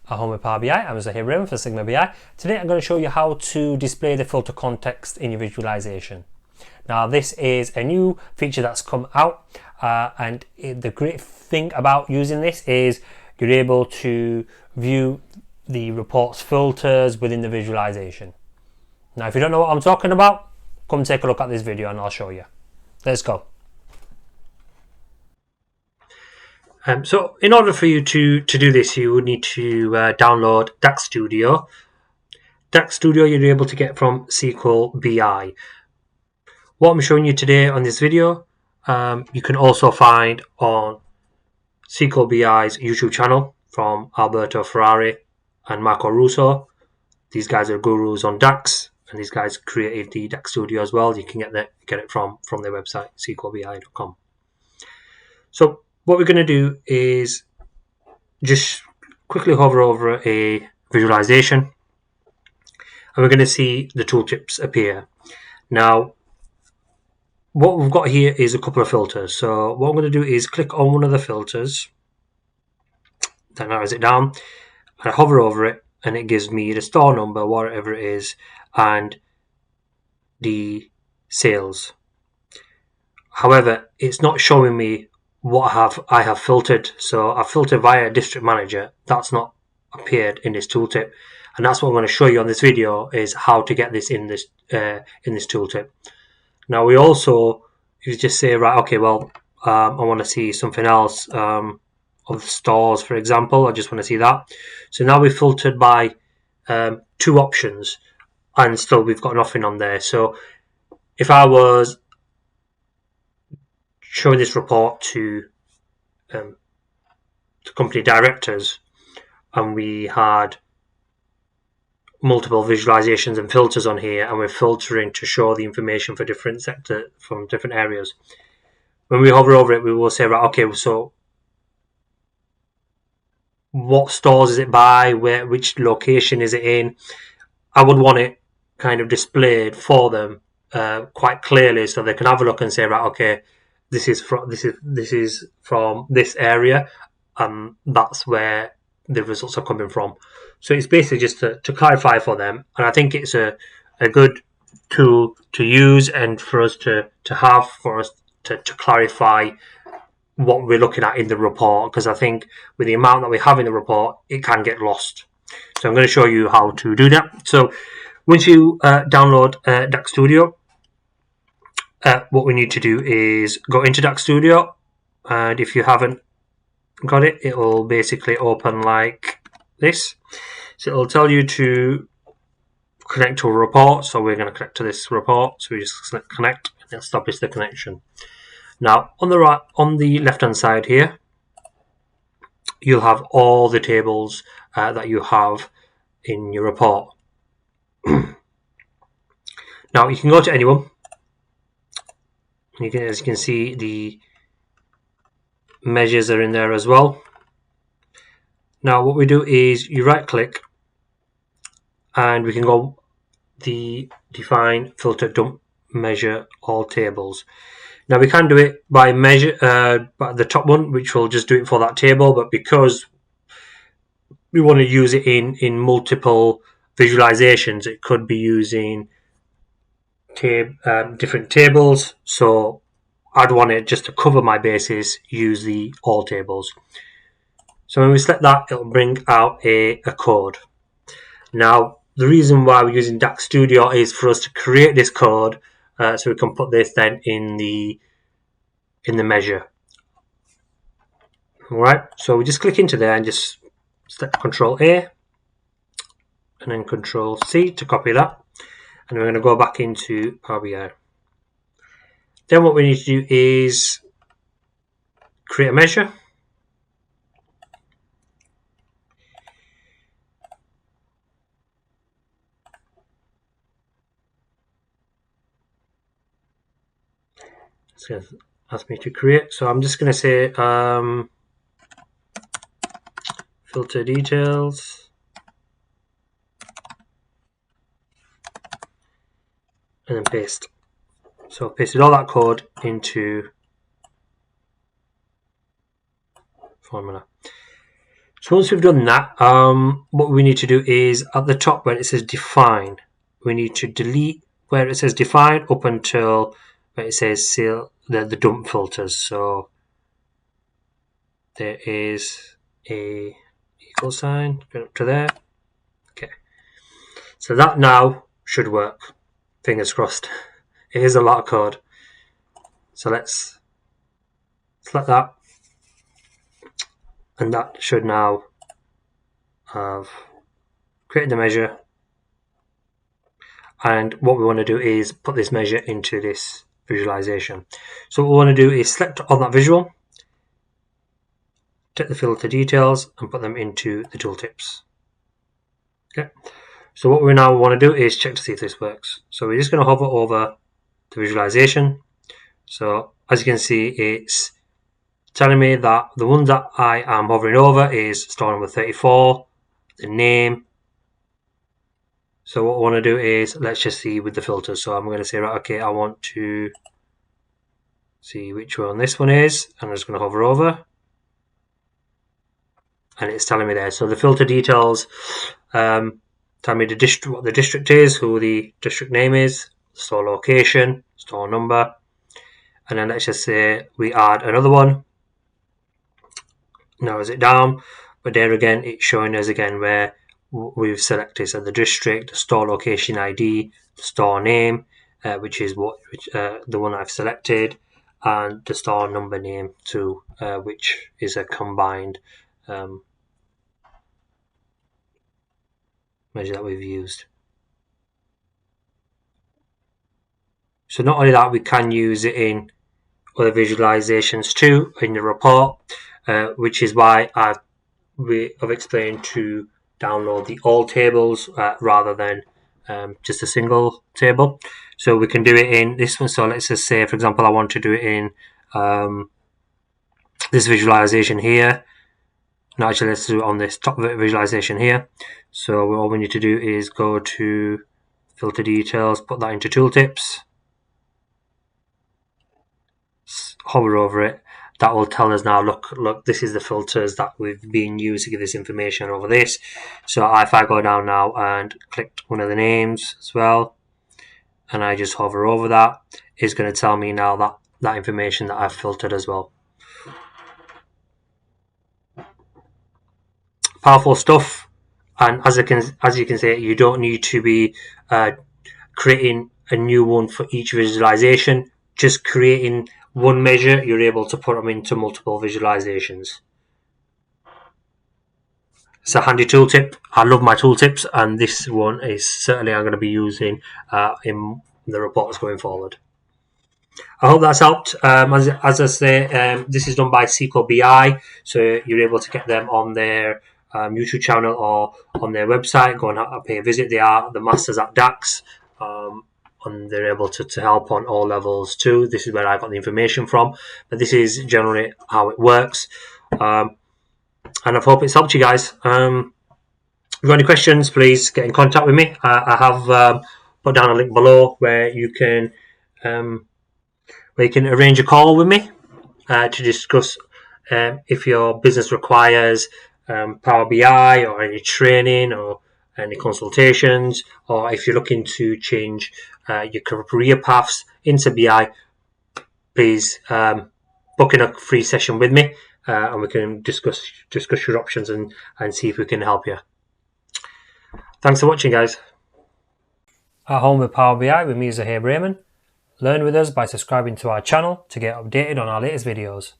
at home with Power BI. I'm Zahir Raymond for Sigma BI. Today I'm going to show you how to display the filter context in your visualization. Now this is a new feature that's come out and the great thing about using this is you're able to view the report's filters within the visualization. Now if you don't know what I'm talking about, come take a look at this video and I'll show you. Let's go. So in order for you to do this, you would need to download DAX Studio. DAX Studio you're able to get from SQL BI. What I'm showing you today on this video, you can also find on SQL BI's YouTube channel from Alberto Ferrari and Marco Russo. These guys are gurus on DAX, and these guys created the DAX Studio as well. You can get it from their website, sqlbi.com. So what we're going to do is just quickly hover over a visualization, and we're going to see the tooltips appear. Now, what we've got here is a couple of filters. So what I'm going to do is click on one of the filters, that narrows it down, and I hover over it, and it gives me the store number, whatever it is, and the sales. However, it's not showing me what I have filtered. So I've filtered via district manager. That's not appeared in this tooltip, and that's what I'm going to show you on this video, is how to get this in this tooltip. Now we also, you just say, right, okay, well, I want to see something else of the stores, for example. I just want to see that. So now we've filtered by 2 options, and still we've got nothing on there. So if I was showing this report to company directors, and we had multiple visualizations and filters on here, and we're filtering to show the information for different sectors from different areas. When we hover over it, we will say, right, okay, so what stores is it by, which location is it in? I would want it kind of displayed for them quite clearly, so they can have a look and say, right, okay, this is from this area, and that's where the results are coming from. So it's basically just to clarify for them, and I think it's a good tool to use and for us to have, for us to clarify what we're looking at in the report, because I think with the amount that we have in the report, it can get lost. So I'm going to show you how to do that. So once you download DAX Studio, what we need to do is go into DAX Studio, and if you haven't got it, it will basically open like this. So it will tell you to connect to a report. So we're going to connect to this report. So we just select connect and establish the connection. Now on the left hand side here, you'll have all the tables that you have in your report. Now you can go to anyone. As you can see, the measures are in there as well. Now what we do is you right click, and we can go the define filter dump measure all tables. Now we can do it by measure by the top one, which will just do it for that table, but because we want to use it in multiple visualizations, it could be using different tables. So I'd want it just to cover my bases, use the all tables. So when we select that, it'll bring out a code. Now the reason why we're using DAX Studio is for us to create this code, so we can put this then in the measure. Alright, so we just click into there and just select Control A and then Control C to copy that, and we're going to go back into Power BI. Then what we need to do is create a measure. So ask me to create, so I'm just going to say filter details, and then paste. So I've pasted all that code into formula. So once we've done that, what we need to do is at the top where it says define, we need to delete where it says define up until where it says the dump filters. So there is a equal sign going up to there. Okay, so that now should work. Fingers crossed. It is a lot of code. So let's select that, and that should now have created the measure. And what we want to do is put this measure into this visualization. So what we want to do is select on that visual, take the filter details and put them into the tooltips. Okay. So what we now want to do is check to see if this works. So we're just going to hover over the visualization. So as you can see, it's telling me that the ones that I am hovering over is store number 34, the name. So what I want to do is, let's just see with the filters. So I'm going to say, right, okay, I want to see which one this one is, and I'm just going to hover over, and it's telling me there. So the filter details tell me the district, what the district is, who the district name is, store location, store number, and then let's just say we add another one. Narrows it down, but there again, it's showing us again where we've selected. So the district, the store location ID, the store name, which is the one I've selected, and the store number name too, which is a combined measure that we've used. So not only that, we can use it in other visualizations too in the report, which is why I've explained to download the all tables rather than just a single table. So we can do it in this one. So let's just say, for example, I want to do it in this visualization here. No, actually, let's do it on this top visualization here. So all we need to do is go to filter details, put that into tooltips, hover over it. That will tell us now, look, this is the filters that we've been used to give this information over this. So if I go down now and click one of the names as well, and I just hover over that, it's going to tell me now that information that I've filtered as well. Powerful stuff. And as you can see, you don't need to be creating a new one for each visualization. Just creating one measure, you're able to put them into multiple visualizations. It's a handy tooltip. I love my tooltips, and this one is certainly I'm going to be using in the reports going forward. I hope that's helped. As I say, this is done by SQL BI, so you're able to get them on their YouTube channel or on their website. Go and pay a visit. They are the masters at DAX, and they're able to help on all levels too. This is where I got the information from, but this is generally how it works. And I hope it's helped you guys. If you've got any questions, please get in contact with me. I have put down a link below where you can arrange a call with me to discuss if your business requires Power BI or any training or any consultations, or if you're looking to change your career paths into BI, please book in a free session with me, and we can discuss your options and see if we can help you. Thanks for watching, guys. At Home with Power BI with me, Zahir Brayman. Learn with us by subscribing to our channel to get updated on our latest videos.